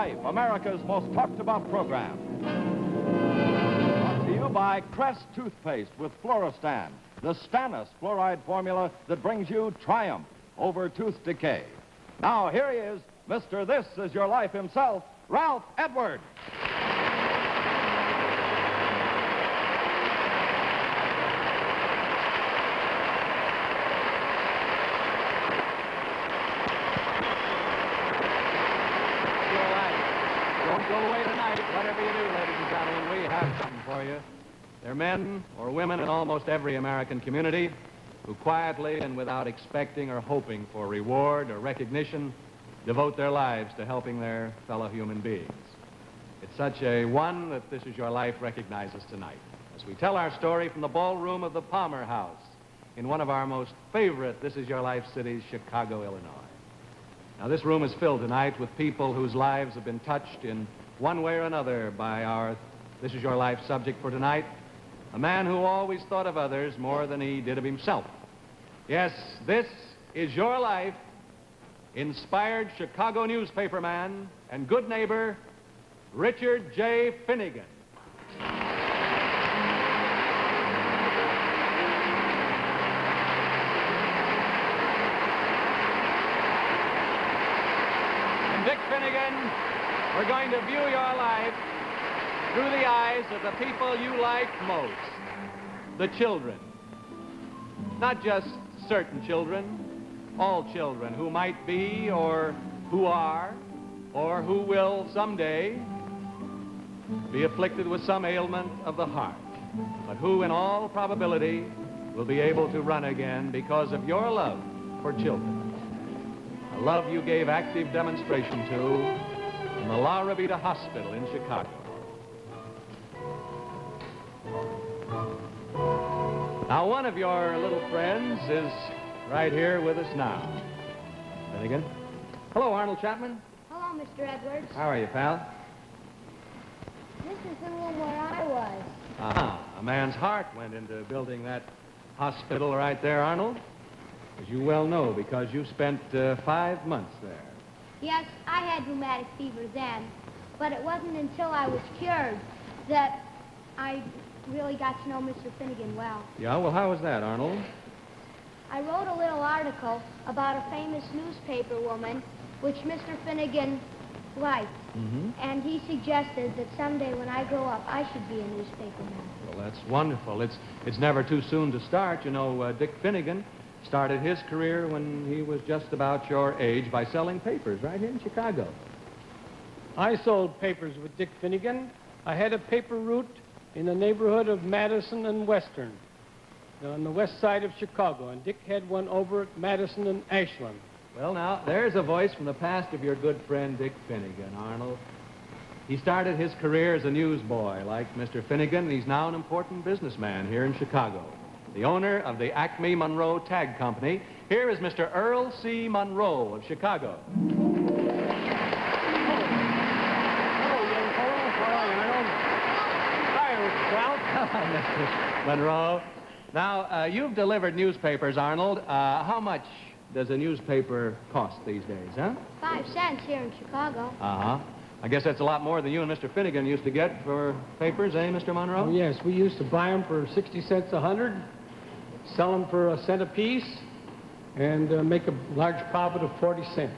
Life, America's most talked about program. Brought to you by Crest Toothpaste with Fluorostan, the stannous fluoride formula that brings you triumph over tooth decay. Now, here he is, Mr. This Is Your Life himself, Ralph Edwards. There are men or women in almost every American community who quietly and without expecting or hoping for reward or recognition devote their lives to helping their fellow human beings. It's such a one that This Is Your Life recognizes tonight as we tell our story from the ballroom of the Palmer House in one of our most favorite This Is Your Life cities, Chicago, Illinois. Now, this room is filled tonight with people whose lives have been touched in one way or another by our This Is Your Life subject for tonight, a man who always thought of others more than he did of himself. Yes, this is your life, inspired Chicago newspaperman and good neighbor, Richard J. Finnegan. And Dick Finnegan, we're going to view your life through the eyes of the people you like most, the children. Not just certain children, all children who might be or who are or who will someday be afflicted with some ailment of the heart, but who in all probability will be able to run again because of your love for children. A love you gave active demonstration to in the La Rabida Hospital in Chicago. Now, one of your little friends is right here with us now. Finnegan. Hello, Arnold Chapman. Hello, Mr. Edwards. How are you, pal? This is the room where I was. A man's heart went into building that hospital right there, Arnold. As you well know, because you spent 5 months there. Yes, I had rheumatic fever then, but it wasn't until I was cured that I really got to know Mr. Finnegan well. Yeah, well, how was that, Arnold? I wrote a little article about a famous newspaper woman, which Mr. Finnegan liked. Mm-hmm. And he suggested that someday when I grow up, I should be a newspaperman. Well, that's wonderful. It's never too soon to start. You know, Dick Finnegan started his career when he was just about your age by selling papers right here in Chicago. I sold papers with Dick Finnegan. I had a paper route in the neighborhood of Madison and Western, on the west side of Chicago, and Dick had one over at Madison and Ashland. Well, now, there's a voice from the past of your good friend Dick Finnegan, Arnold. He started his career as a newsboy. Like Mr. Finnegan, he's now an important businessman here in Chicago, the owner of the Acme Monroe Tag Company. Here is Mr. Earl C. Monroe of Chicago. Mr. Monroe. Now, you've delivered newspapers, Arnold. How much does a newspaper cost these days, huh? 5 cents here in Chicago. Uh-huh. I guess that's a lot more than you and Mr. Finnegan used to get for papers, eh, Mr. Monroe? Oh, yes, we used to buy them for 60 cents a hundred, sell them for a cent apiece, and make a large profit of 40 cents.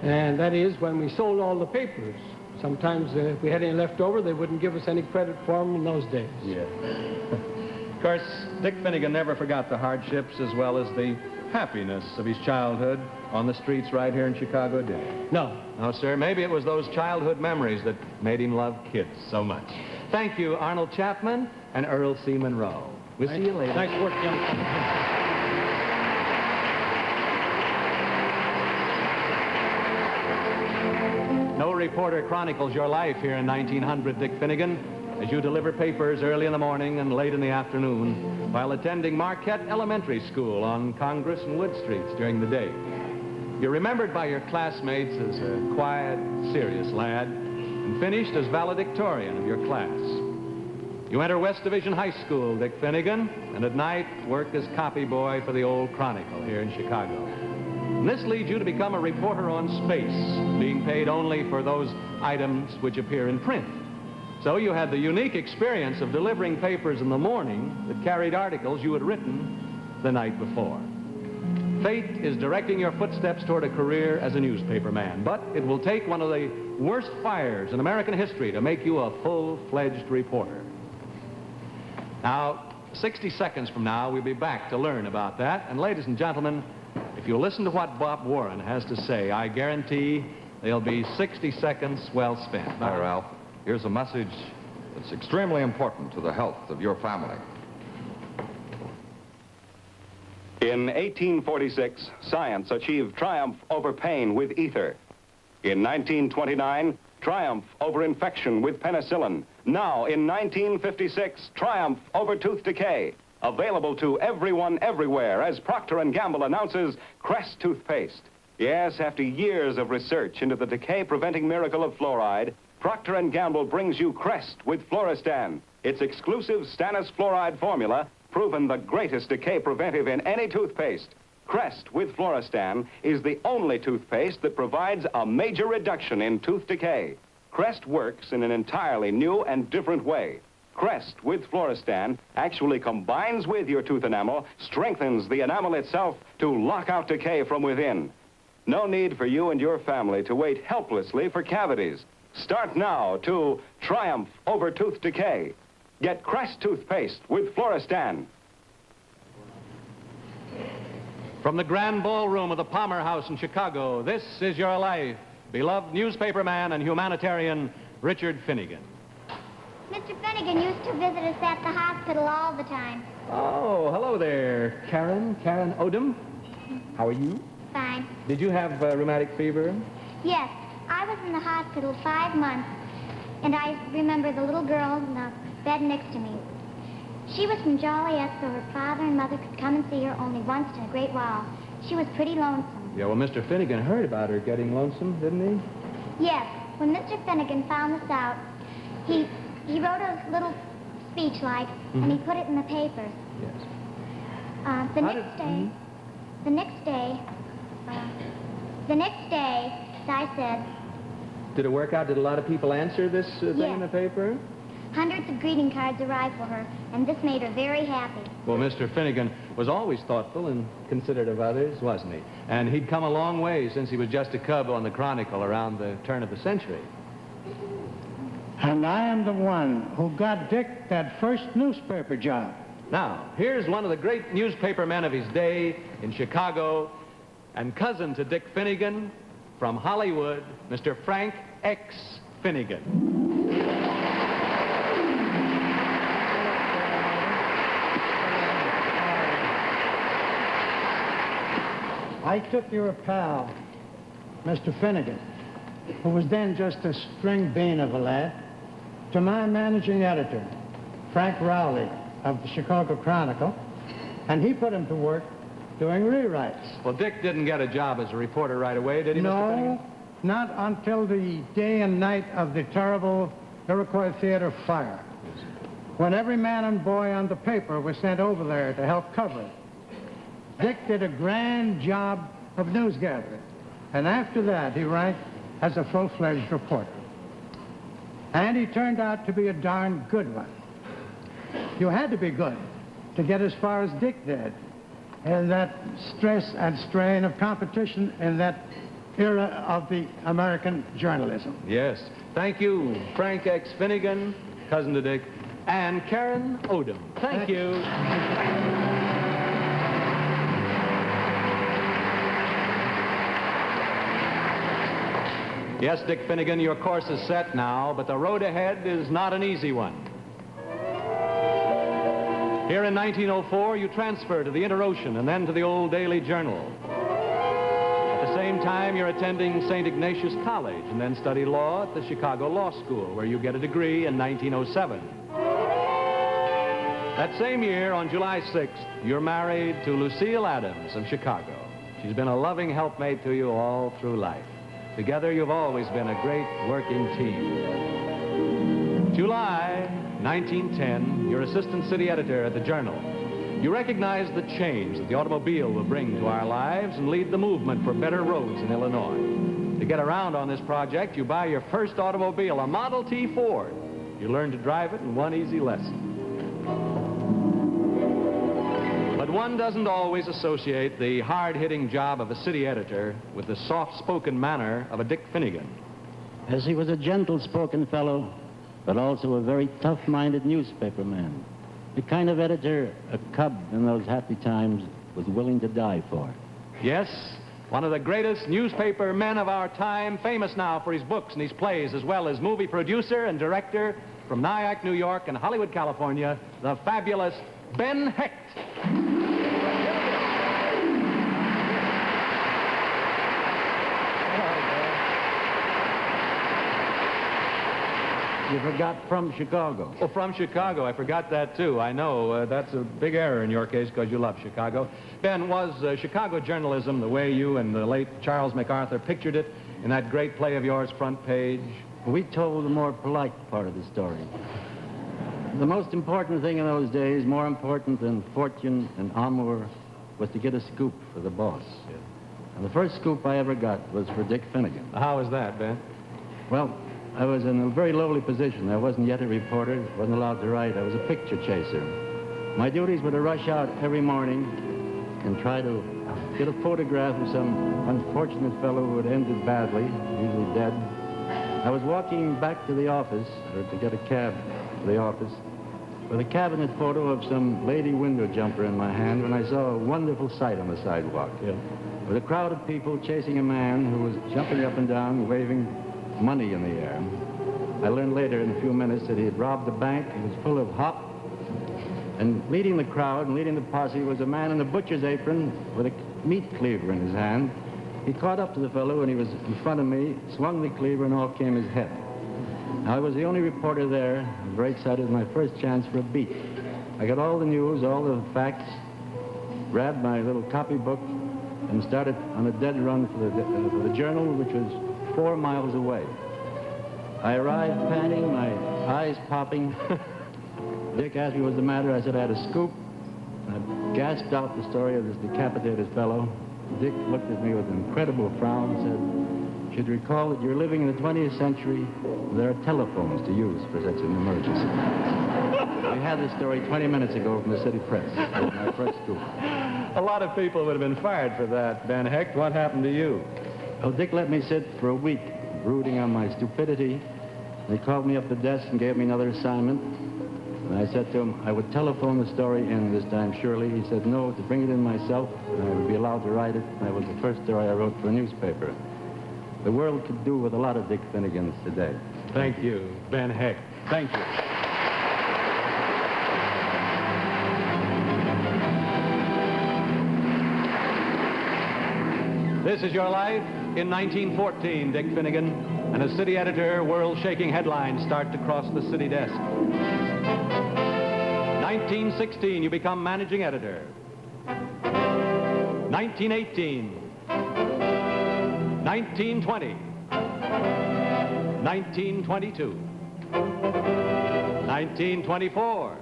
And that is when we sold all the papers. Sometimes if we had any left over, they wouldn't give us any credit for them in those days. Yeah. Of course, Dick Finnegan never forgot the hardships as well as the happiness of his childhood on the streets right here in Chicago, did he? No. No, sir. Maybe it was those childhood memories that made him love kids so much. Thank you, Arnold Chapman and Earl C. Monroe. We'll see you later. Nice work, young fellow. No reporter chronicles your life here in 1900, Dick Finnegan, as you deliver papers early in the morning and late in the afternoon while attending Marquette Elementary School on Congress and Wood Streets during the day. You're remembered by your classmates as a quiet, serious lad and finished as valedictorian of your class. You enter West Division High School, Dick Finnegan, and at night work as copy boy for the Old Chronicle here in Chicago. And this leads you to become a reporter on space, being paid only for those items which appear in print. So you had the unique experience of delivering papers in the morning that carried articles you had written the night before. Fate is directing your footsteps toward a career as a newspaperman, but it will take one of the worst fires in American history to make you a full-fledged reporter. Now, 60 seconds from now, we'll be back to learn about that. And ladies and gentlemen, if you listen to what Bob Warren has to say, I guarantee there'll be 60 seconds well spent. Hi, Ralph. Here's a message that's extremely important to the health of your family. In 1846, science achieved triumph over pain with ether. In 1929, triumph over infection with penicillin. Now, in 1956, triumph over tooth decay. Available to everyone everywhere as Procter & Gamble announces Crest toothpaste. Yes, after years of research into the decay-preventing miracle of fluoride, Procter & Gamble brings you Crest with Fluorestan, its exclusive stannous fluoride formula, proven the greatest decay preventive in any toothpaste. Crest with Fluorestan is the only toothpaste that provides a major reduction in tooth decay. Crest works in an entirely new and different way. Crest with Fluorestan actually combines with your tooth enamel, strengthens the enamel itself to lock out decay from within. No need for you and your family to wait helplessly for cavities. Start now to triumph over tooth decay. Get Crest toothpaste with Fluorestan. From the Grand Ballroom of the Palmer House in Chicago, this is your life. Beloved newspaperman and humanitarian, Richard Finnegan. Mr. Finnegan used to visit us at the hospital all the time. Oh, hello there, Karen Odom. How are you? Fine. Did you have rheumatic fever? Yes, I was in the hospital 5 months, and I remember the little girl in the bed next to me. She was from Joliet, so her father and mother could come and see her only once in a great while. She was pretty lonesome. Yeah, well, Mr. Finnegan heard about her getting lonesome, didn't he? Yes, when Mr. Finnegan found this out, he wrote a little speech like, and he put it in the papers. Yes. The next day, I said... Did it work out? Did a lot of people answer this thing in the paper? Hundreds of greeting cards arrived for her, and this made her very happy. Well, Mr. Finnegan was always thoughtful and considerate of others, wasn't he? And he'd come a long way since he was just a cub on the Chronicle around the turn of the century. And I am the one who got Dick that first newspaper job. Now, here's one of the great newspaper men of his day in Chicago and cousin to Dick Finnegan from Hollywood, Mr. Frank X. Finnegan. I took your pal, Mr. Finnegan, who was then just a string bean of a lad, to my managing editor, Frank Rowley of the Chicago Chronicle, and he put him to work doing rewrites. Well, Dick didn't get a job as a reporter right away, did he, Mr. Finnegan? No, not until the day and night of the terrible Iroquois Theater fire, when every man and boy on the paper was sent over there to help cover it. Dick did a grand job of news gathering, and after that he ranked as a full-fledged reporter. And he turned out to be a darn good one. You had to be good to get as far as Dick did in that stress and strain of competition in that era of the American journalism. Yes. Thank you, Frank X. Finnegan, cousin to Dick, and Karen Odom. Thank you. Yes, Dick Finnegan, your course is set now, but the road ahead is not an easy one. Here in 1904, you transfer to the Inter-Ocean and then to the old Daily Journal. At the same time, you're attending St. Ignatius College and then study law at the Chicago Law School, where you get a degree in 1907. That same year, on July 6th, you're married to Lucille Adams of Chicago. She's been a loving helpmate to you all through life. Together, you've always been a great working team. July 1910, you're assistant city editor at the Journal. You recognize the change that the automobile will bring to our lives and lead the movement for better roads in Illinois. To get around on this project, you buy your first automobile, a Model T Ford. You learn to drive it in one easy lesson. But one doesn't always associate the hard-hitting job of a city editor with the soft-spoken manner of a Dick Finnegan. Yes, he was a gentle-spoken fellow, but also a very tough-minded newspaper man. The kind of editor a cub in those happy times was willing to die for. Yes, one of the greatest newspaper men of our time, famous now for his books and his plays, as well as movie producer and director from Nyack, New York, and Hollywood, California, the fabulous Ben Hecht. You forgot from Chicago. Oh, from Chicago. I forgot that, too. I know. That's a big error in your case because you love Chicago. Ben, was Chicago journalism the way you and the late Charles MacArthur pictured it in that great play of yours, Front Page? We told the more polite part of the story. The most important thing in those days, more important than fortune and amour, was to get a scoop for the boss. Yeah. And the first scoop I ever got was for Dick Finnegan. How was that, Ben? Well, I was in a very lowly position. I wasn't yet a reporter, wasn't allowed to write. I was a picture chaser. My duties were to rush out every morning and try to get a photograph of some unfortunate fellow who had ended badly, usually dead. I was walking back to the office, or to get a cab to the office, with a cabinet photo of some lady window jumper in my hand when I saw a wonderful sight on the sidewalk. Yeah. With a crowd of people chasing a man who was jumping up and down, waving money in the air. I learned later in a few minutes that he had robbed a bank. He was full of hop. And leading the crowd and leading the posse was a man in a butcher's apron with a meat cleaver in his hand. He caught up to the fellow and he was in front of me, swung the cleaver and off came his head. Now, I was the only reporter there. I was very excited. My first chance for a beat. I got all the news, all the facts, grabbed my little copybook and started on a dead run for the journal, which was 4 miles away. I arrived panting, my eyes popping. Dick asked me what was the matter. I said I had a scoop. I gasped out the story of this decapitated fellow. Dick looked at me with an incredible frown and said, "You should recall that you're living in the 20th century. There are telephones to use for such an emergency." We had this story 20 minutes ago from the city press. That was my first scoop. A lot of people would have been fired for that, Ben Hecht. What happened to you? Well, Dick let me sit for a week, brooding on my stupidity. He called me up the desk and gave me another assignment. And I said to him I would telephone the story in this time, surely. He said no, to bring it in myself, and I would be allowed to write it. And that was the first story I wrote for a newspaper. The world could do with a lot of Dick Finnegans today. Thank you, Ben Hecht. Thank you. This is your life in 1914, Dick Finnegan, and as city editor, world-shaking headlines start to cross the city desk. 1916, you become managing editor. 1918, 1920, 1922, 1924,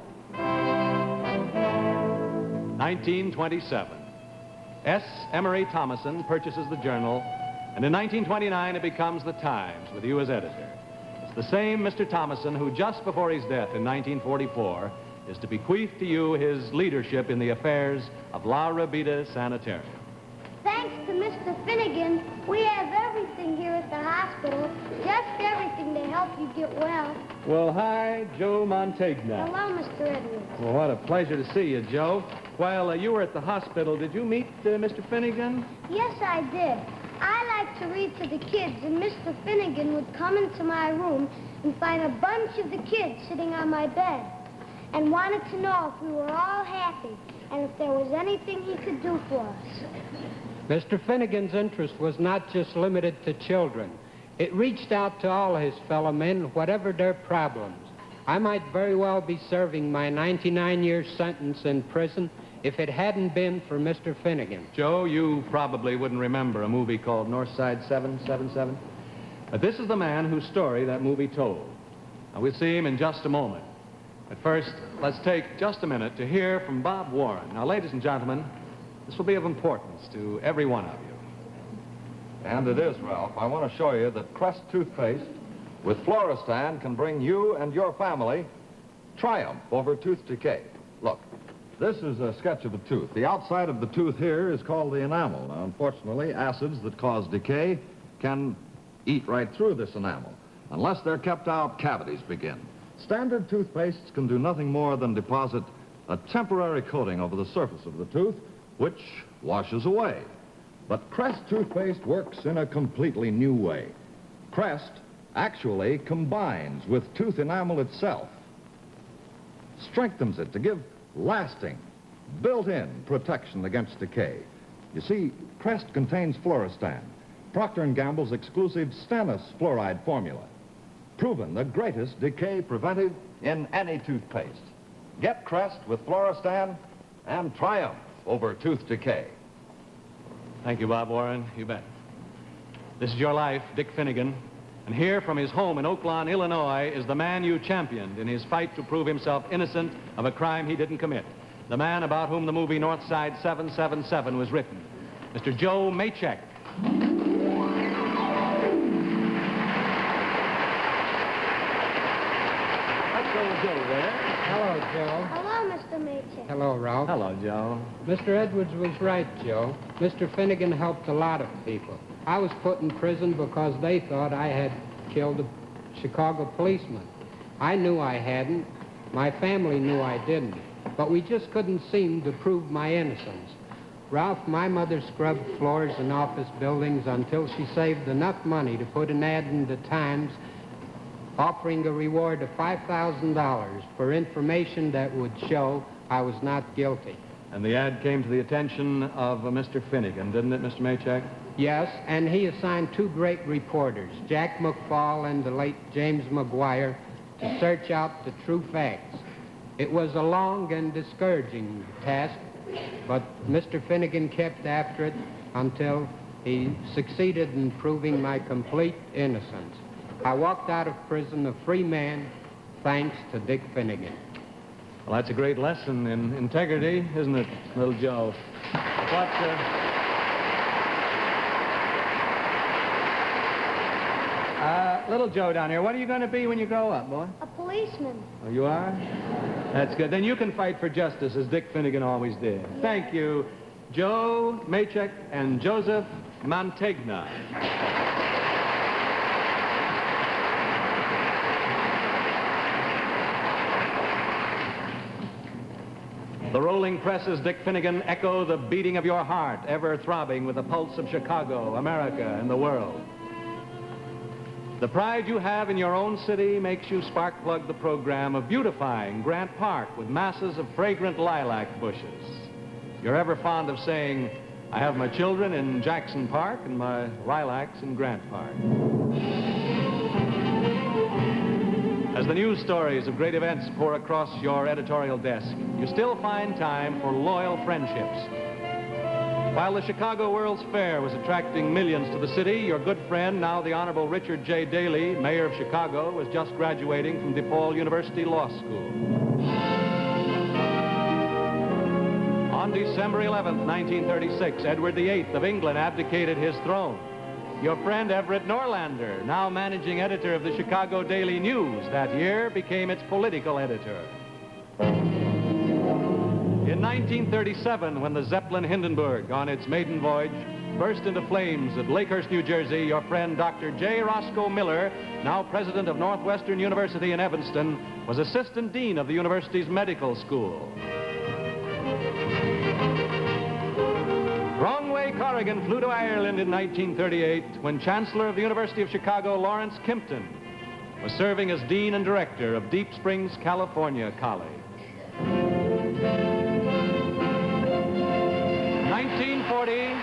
1927. S. Emery Thomason purchases the Journal, and in 1929 it becomes the Times with you as editor. It's the same Mr. Thomason who, just before his death in 1944, is to bequeath to you his leadership in the affairs of La Rabida Sanitarium. Thanks to Mr. Finnegan, we have everything here at the hospital. Just everything to help you get well. Well, hi, Joe Montegna. Hello, Mr. Edwards. Well, what a pleasure to see you, Joe. While you were at the hospital, did you meet Mr. Finnegan? Yes, I did. I like to read to the kids, and Mr. Finnegan would come into my room and find a bunch of the kids sitting on my bed and wanted to know if we were all happy and if there was anything he could do for us. Mr. Finnegan's interest was not just limited to children. It reached out to all his fellow men, whatever their problems. I might very well be serving my 99-year sentence in prison if it hadn't been for Mr. Finnegan. Joe, you probably wouldn't remember a movie called Northside 777. But this is the man whose story that movie told. Now, we'll see him in just a moment. But first, let's take just a minute to hear from Bob Warren. Now, ladies and gentlemen, this will be of importance to every one of you. And it is, Ralph. I want to show you that Crest toothpaste with Floristan can bring you and your family triumph over tooth decay. Look, this is a sketch of a tooth. The outside of the tooth here is called the enamel. Now, unfortunately, acids that cause decay can eat right through this enamel. Unless they're kept out, cavities begin. Standard toothpastes can do nothing more than deposit a temporary coating over the surface of the tooth, which washes away. But Crest toothpaste works in a completely new way. Crest actually combines with tooth enamel itself, strengthens it to give lasting, built-in protection against decay. You see, Crest contains Floristan, Procter & Gamble's exclusive stannous fluoride formula, proven the greatest decay preventive in any toothpaste. Get Crest with Floristan and triumph over tooth decay. Thank you, Bob Warren. You bet. This is your life, Dick Finnegan. And here from his home in Oaklawn, Illinois, is the man you championed in his fight to prove himself innocent of a crime he didn't commit. The man about whom the movie Northside 777 was written. Mr. Joe Maycheck. Joe there. Hello, Joe. Hello, Mr. Maycheck. Hello, Ralph. Hello, Joe. Mr. Edwards was right, Joe. Mr. Finnegan helped a lot of people. I was put in prison because they thought I had killed a Chicago policeman. I knew I hadn't. My family knew I didn't. But we just couldn't seem to prove my innocence. Ralph, my mother scrubbed floors in office buildings until she saved enough money to put an ad in the Times offering a reward of $5,000 for information that would show I was not guilty. And the ad came to the attention of Mr. Finnegan, didn't it, Mr. Maycheck? Yes, and he assigned two great reporters, Jack McFall and the late James McGuire, to search out the true facts. It was a long and discouraging task, but Mr. Finnegan kept after it until he succeeded in proving my complete innocence. I walked out of prison a free man, thanks to Dick Finnegan. Well, that's a great lesson in integrity, isn't it, little Joe? Little Joe down here, what are you going to be when you grow up, boy? A policeman. Oh, you are? That's good. Then you can fight for justice, as Dick Finnegan always did. Thank you, Joe Maycheck and Joseph Mantegna. The rolling presses, Dick Finnegan, echo the beating of your heart, ever throbbing with the pulse of Chicago, America, and the world. The pride you have in your own city makes you spark plug the program of beautifying Grant Park with masses of fragrant lilac bushes. You're ever fond of saying, I have my children in Jackson Park and my lilacs in Grant Park. As the news stories of great events pour across your editorial desk, you still find time for loyal friendships. While the Chicago World's Fair was attracting millions to the city, your good friend, now the Honorable Richard J. Daley, mayor of Chicago, was just graduating from DePaul University Law School. On December 11th, 1936, Edward VIII of England abdicated his throne. Your friend Everett Norlander, now managing editor of the Chicago Daily News, that year became its political editor. In 1937, when the Zeppelin Hindenburg, on its maiden voyage, burst into flames at Lakehurst, New Jersey, your friend Dr. J. Roscoe Miller, now president of Northwestern University in Evanston, was assistant dean of the university's medical school. Wrongway Corrigan flew to Ireland in 1938 when Chancellor of the University of Chicago, Lawrence Kimpton, was serving as Dean and Director of Deep Springs, California College. 1940,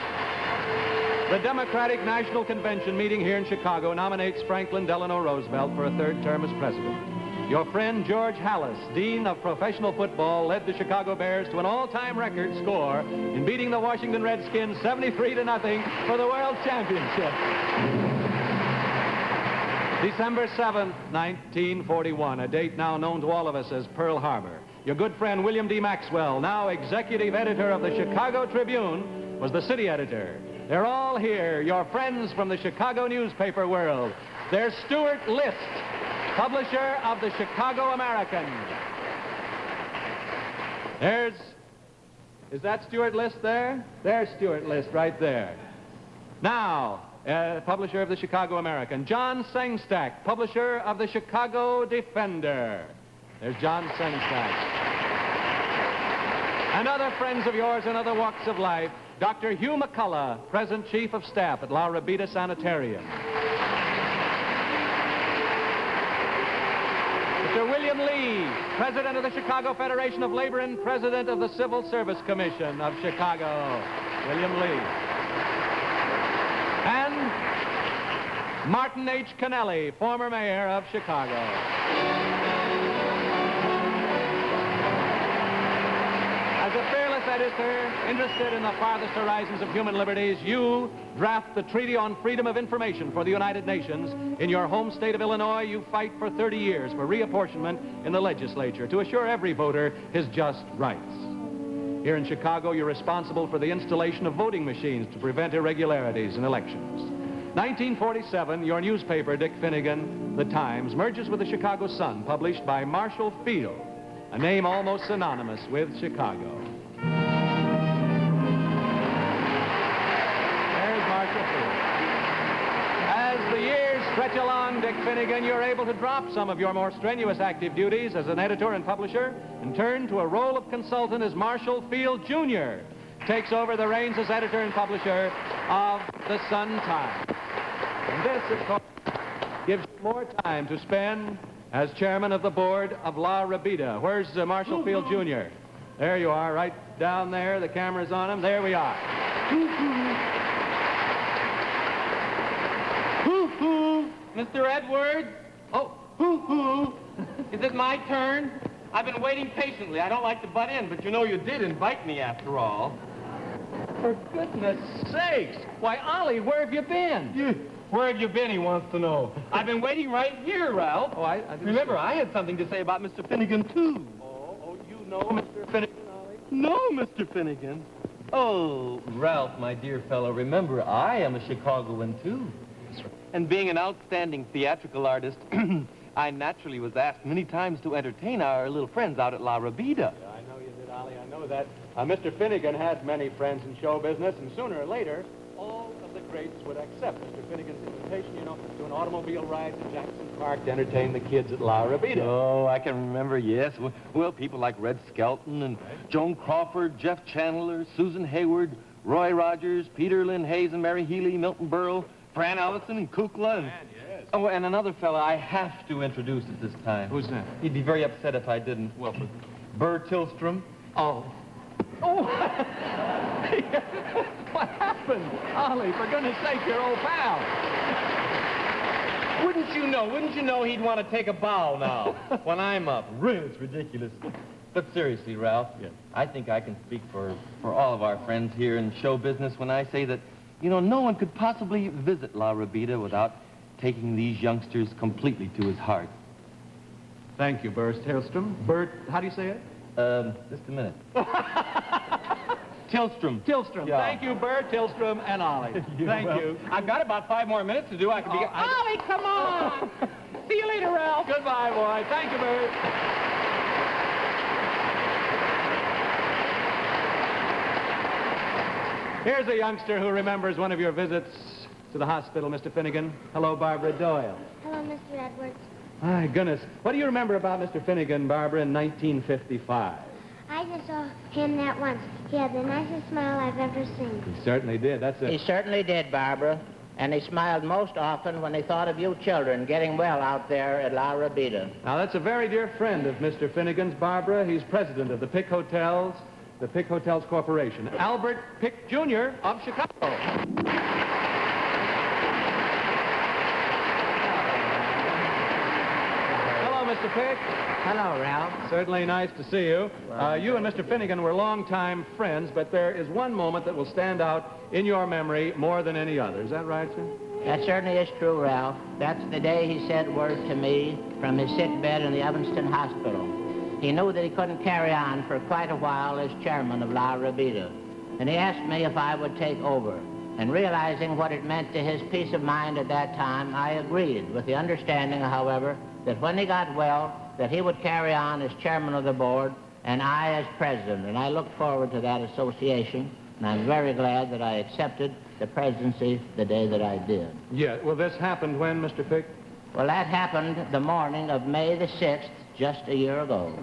the Democratic National Convention meeting here in Chicago nominates Franklin Delano Roosevelt for a third term as president. Your friend George Halas, Dean of Professional Football, led the Chicago Bears to an all-time record score in beating the Washington Redskins 73-0 for the World Championship. December 7th, 1941, a date now known to all of us as Pearl Harbor. Your good friend William D. Maxwell, now executive editor of the Chicago Tribune, was the city editor. They're all here, your friends from the Chicago newspaper world. There's Stuart List, publisher of the Chicago American. Is that Stuart List there? There's Stuart List right there. Now, publisher of the Chicago American. John Sengstack, publisher of the Chicago Defender. There's John Sengstack. And other friends of yours in other walks of life, Dr. Hugh McCullough, present chief of staff at La Rabida Sanitarium. Mr. William Lee, president of the Chicago Federation of Labor and president of the Civil Service Commission of Chicago. William Lee. And Martin H. Kennelly, former mayor of Chicago. As a fearless editor, interested in the farthest horizons of human liberties, you draft the Treaty on Freedom of Information for the United Nations. In your home state of Illinois, you fight for 30 years for reapportionment in the legislature to assure every voter his just rights. Here in Chicago, you're responsible for the installation of voting machines to prevent irregularities in elections. 1947, your newspaper, Dick Finnegan, The Times, merges with the Chicago Sun, published by Marshall Field, a name almost synonymous with Chicago. There's Marshall Field. As the years stretch along, Dick Finnegan, you're able to drop some of your more strenuous active duties as an editor and publisher and turn to a role of consultant as Marshall Field Jr. takes over the reins as editor and publisher of the Sun-Times. And this, of course, gives you more time to spend as chairman of the board of La Rabida. Where's Marshall Field Jr.? There you are, right down there. The camera's on him. There we are. Hoo-hoo, Mr. Edwards. Oh. Hoo-hoo. Is it my turn? I've been waiting patiently. I don't like to butt in, but you know you did invite me after all. For goodness sakes. Why, Ollie, where have you been? Where have you been, he wants to know. I've been waiting right here, Ralph. Oh, I didn't Remember, see. I had something to say about Mr. Finnegan, too. Oh, you know Mr. Finnegan, Ollie? No, Mr. Finnegan. Oh, Ralph, my dear fellow, remember, I am a Chicagoan, too. That's right. And being an outstanding theatrical artist, I naturally was asked many times to entertain our little friends out at La Rabida. Yeah, I know you did, Ollie. I know that. Mr. Finnegan has many friends in show business, and sooner or later, all of the greats would accept Mr. Finnegan's invitation, you know, to an automobile ride to Jackson Park to entertain the kids at La Rabida. Oh, I can remember, yes. Well, people like Red Skelton and Joan Crawford, Jeff Chandler, Susan Hayward, Roy Rogers, Peter Lynn Hayes and Mary Healy, Milton Berle, Fran Allison and Kukla. And, yes. Oh, and another fella I have to introduce at this time. Who's that? He'd be very upset if I didn't. Well, Burr Tillstrom. Oh. Oh! What happened? Ollie, for goodness sake, your old pal. Wouldn't you know he'd want to take a bow now when I'm up. Really, it's ridiculous. But seriously, Ralph, yes. I think I can speak for all of our friends here in show business when I say that, you know, no one could possibly visit La Rabida without taking these youngsters completely to his heart. Thank you, Burr Tillstrom. Bert, how do you say it? Just a minute. Tillstrom. Tillstrom. Yeah. Thank you, Bert, Tillstrom, and Ollie. Thank you. I've got about 5 more minutes to do. I could be... Ollie, come on! See you later, Ralph. Goodbye, boy. Thank you, Bert. Here's a youngster who remembers one of your visits to the hospital, Mr. Finnegan. Hello, Barbara Doyle. Hello, Mr. Edwards. My goodness. What do you remember about Mr. Finnegan, Barbara, in 1955? I just saw him that once. He had the nicest smile I've ever seen. He certainly did. That's He it. certainly did, Barbara. And he smiled most often when he thought of you children getting well out there at La Rabida. Now, that's a very dear friend of Mr. Finnegan's, Barbara. He's president of the Pick Hotels, the Pick Hotels Corporation. Albert Pick, Jr. of Chicago. Mr. Pick. Hello, Ralph. Certainly nice to see you. You and Mr. Finnegan were longtime friends, but there is one moment that will stand out in your memory more than any other. Is that right, sir? That certainly is true, Ralph. That's the day he said word to me from his sick bed in the Evanston Hospital. He knew that he couldn't carry on for quite a while as chairman of La Rabida, and he asked me if I would take over. And realizing what it meant to his peace of mind at that time, I agreed, with the understanding, however, that when he got well, that he would carry on as chairman of the board and I as president. And I looked forward to that association, and I'm very glad that I accepted the presidency the day that I did. Yeah, well, this happened when, Mr. Fick? Well, that happened the morning of May the 6th, just a year ago.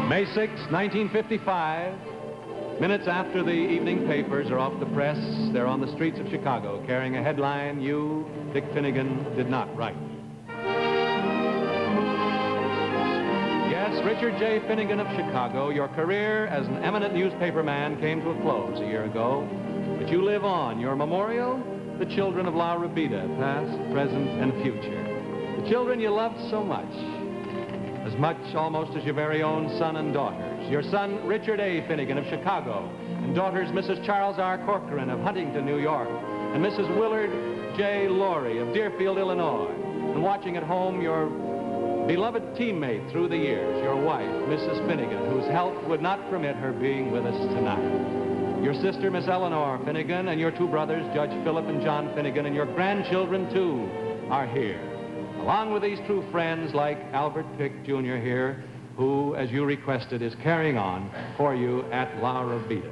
May 6, 1955. Minutes after the evening papers are off the press, they're on the streets of Chicago carrying a headline you, Dick Finnegan, did not write. Yes, Richard J. Finnegan of Chicago, your career as an eminent newspaperman came to a close a year ago, but you live on. Your memorial, the children of La Rabida, past, present, and future. The children you loved so much almost as your very own son and daughters. Your son, Richard A. Finnegan of Chicago, and daughters Mrs. Charles R. Corcoran of Huntington, New York, and Mrs. Willard J. Loarie of Deerfield, Illinois. And watching at home, your beloved teammate through the years, your wife, Mrs. Finnegan, whose health would not permit her being with us tonight. Your sister, Miss Eleanor Finnegan, and your two brothers, Judge Phillip and John Finnegan, and your grandchildren, too, are here. Along with these true friends like Albert Pick, Jr. here, who, as you requested, is carrying on for you at La Rabida.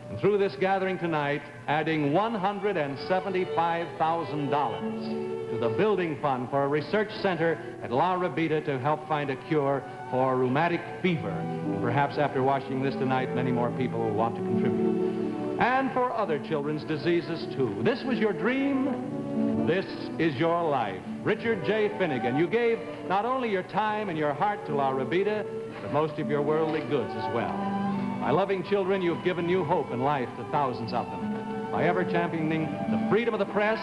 And through this gathering tonight, adding $175,000 to the building fund for a research center at La Rabida to help find a cure for rheumatic fever. And perhaps after watching this tonight, many more people will want to contribute. And for other children's diseases, too. This was your dream. This is your life. Richard J. Finnegan, you gave not only your time and your heart to La Rabida, but most of your worldly goods as well. By loving children, you've given new hope and life to thousands of them. By ever championing the freedom of the press,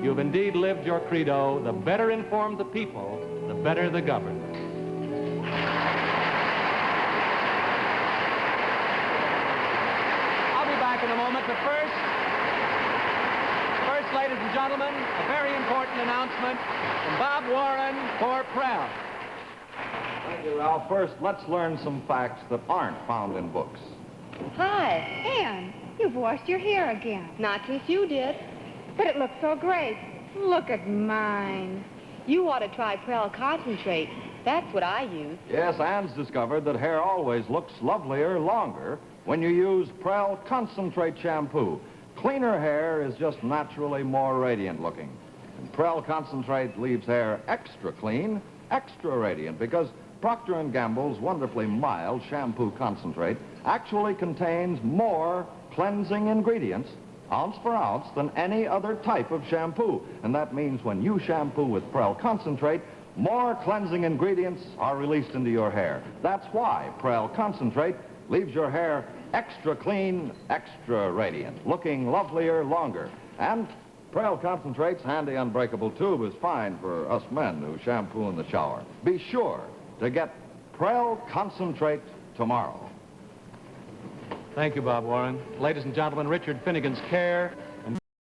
you've indeed lived your credo: the better informed the people, the better the government. I'll be back in a moment, but first, ladies and gentlemen, a very important announcement from Bob Warren for Prell. Thank you, Ralph. First, let's learn some facts that aren't found in books. Hi. Ann, you've washed your hair again. Not since you did. But it looks so great. Look at mine. You ought to try Prell Concentrate. That's what I use. Yes, Ann's discovered that hair always looks lovelier longer when you use Prell Concentrate shampoo. Cleaner hair is just naturally more radiant looking. And Prell Concentrate leaves hair extra clean, extra radiant, because Procter & Gamble's wonderfully mild shampoo concentrate actually contains more cleansing ingredients, ounce for ounce, than any other type of shampoo. And that means when you shampoo with Prell Concentrate, more cleansing ingredients are released into your hair. That's why Prell Concentrate leaves your hair extra clean, extra radiant, looking lovelier longer. And Prell Concentrate's handy unbreakable tube is fine for us men who shampoo in the shower. Be sure to get Prell Concentrate tomorrow. Thank you, Bob Warren. Ladies and gentlemen, Richard Finnegan's care